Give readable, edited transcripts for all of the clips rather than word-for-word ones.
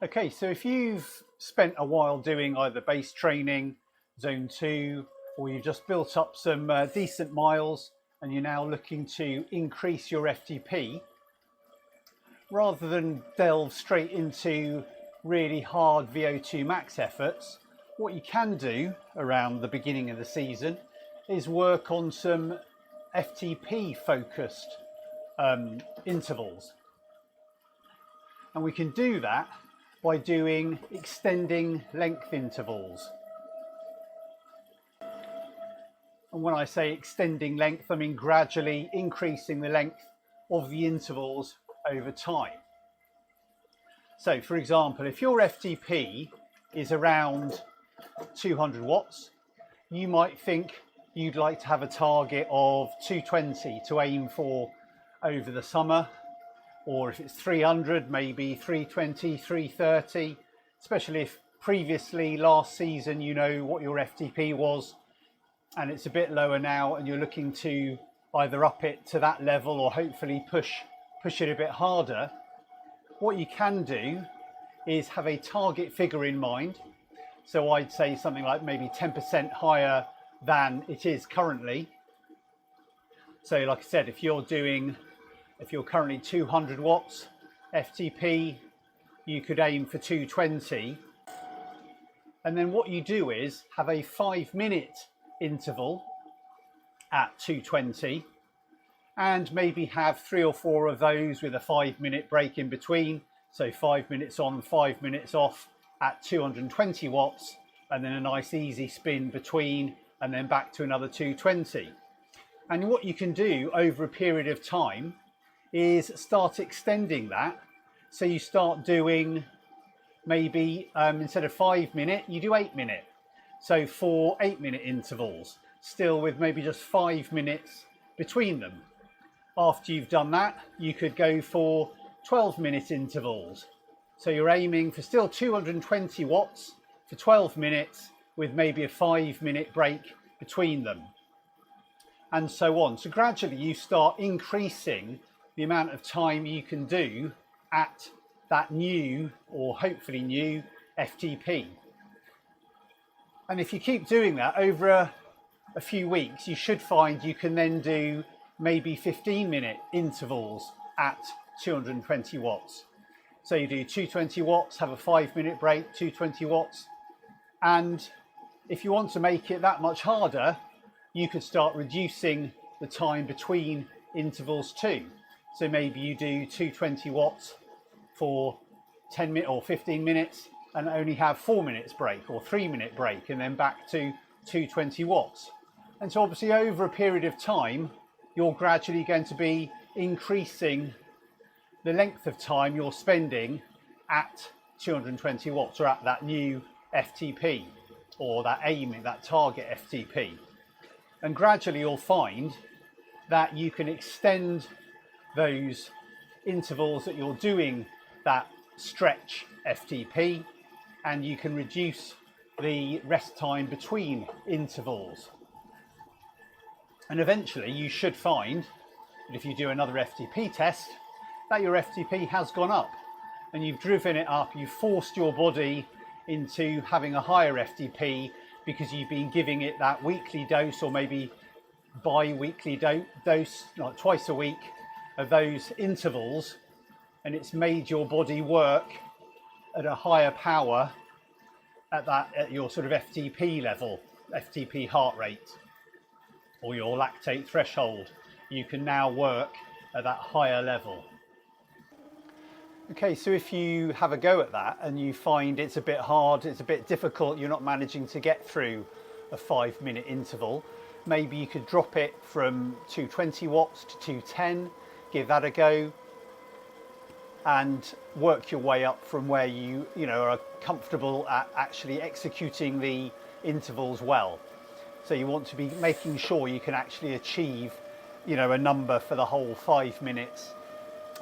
Okay, so if you've spent a while doing either base training, zone 2, or you've just built up some decent miles and you're now looking to increase your FTP, rather than delve straight into really hard VO2 max efforts, what you can do around the beginning of the season is work on some FTP focused intervals. And we can do that by doing extending length intervals. And when I say extending length, I mean gradually increasing the length of the intervals over time. So for example, if your FTP is around 200 watts, you might think you'd like to have a target of 220 to aim for over the summer. Or if it's 300, maybe 320, 330, especially if previously last season, you know what your FTP was and it's a bit lower now and you're looking to either up it to that level or hopefully push it a bit harder. What you can do is have a target figure in mind. So I'd say something like maybe 10% higher than it is currently. So like I said, if you're currently 200 watts FTP, you could aim for 220. And then what you do is have a 5-minute interval at 220 and maybe have 3 or 4 of those with a 5-minute break in between. So 5 minutes on, 5 minutes off at 220 watts, and then a nice easy spin between, and then back to another 220. And what you can do over a period of time is start extending that. So you start doing maybe instead of 5 minute, you do 8 minute. So 4 8-minute intervals, still with maybe just 5 minutes between them. After you've done that, you could go for 12-minute intervals. So you're aiming for still 220 watts for 12 minutes with maybe a 5-minute break between them, and so on. So gradually you start increasing the amount of time you can do at that new, or hopefully new, FTP. And if you keep doing that over a few weeks, you should find you can then do maybe 15-minute intervals at 220 watts. So you do 220 watts, have a 5-minute break, 220 watts. And if you want to make it that much harder, you could start reducing the time between intervals too. So maybe you do 220 watts for 10 minutes or 15 minutes and only have 4 minutes break or 3-minute break, and then back to 220 watts. And so obviously over a period of time, you're gradually going to be increasing the length of time you're spending at 220 watts or at that new FTP, or that aiming, that target FTP. And gradually you'll find that you can extend those intervals that you're doing that stretch FTP, and you can reduce the rest time between intervals. And eventually you should find that if you do another FTP test, that your FTP has gone up and you've driven it up, you've forced your body into having a higher FTP because you've been giving it that weekly dose, or maybe bi-weekly dose, like twice a week, of those intervals, and it's made your body work at a higher power at your sort of FTP level, FTP heart rate, or your lactate threshold. You can now work at that higher level. Okay, so if you have a go at that and you find it's a bit hard, it's a bit difficult, you're not managing to get through a 5-minute interval, maybe you could drop it from 220 watts to 210, give that a go, and work your way up from where you are comfortable at actually executing the intervals well. So you want to be making sure you can actually achieve, a number for the whole 5 minutes,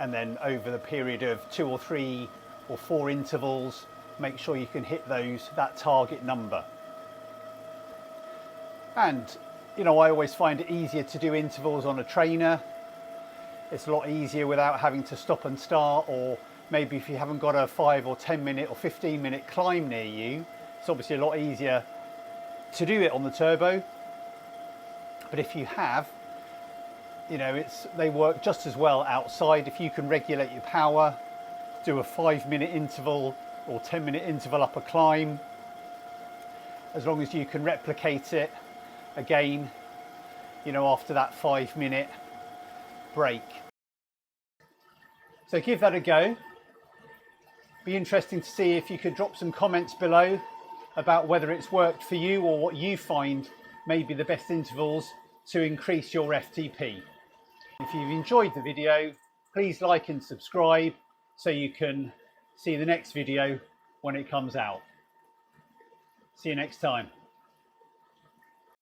and then over the period of 2 or 3 or 4 intervals, make sure you can hit that target number. And I always find it easier to do intervals on a trainer. It's a lot easier without having to stop and start, or maybe if you haven't got a 5 or 10 minute or 15-minute climb near you, it's obviously a lot easier to do it on the turbo. But if you have, you know, they work just as well outside. If you can regulate your power, do a 5-minute interval or 10-minute interval up a climb, as long as you can replicate it again, you know, after that 5-minute break. So give that a go. Be interesting to see if you could drop some comments below about whether it's worked for you or what you find may be the best intervals to increase your FTP. If you've enjoyed the video, please like and subscribe so you can see the next video when it comes out. See you next time.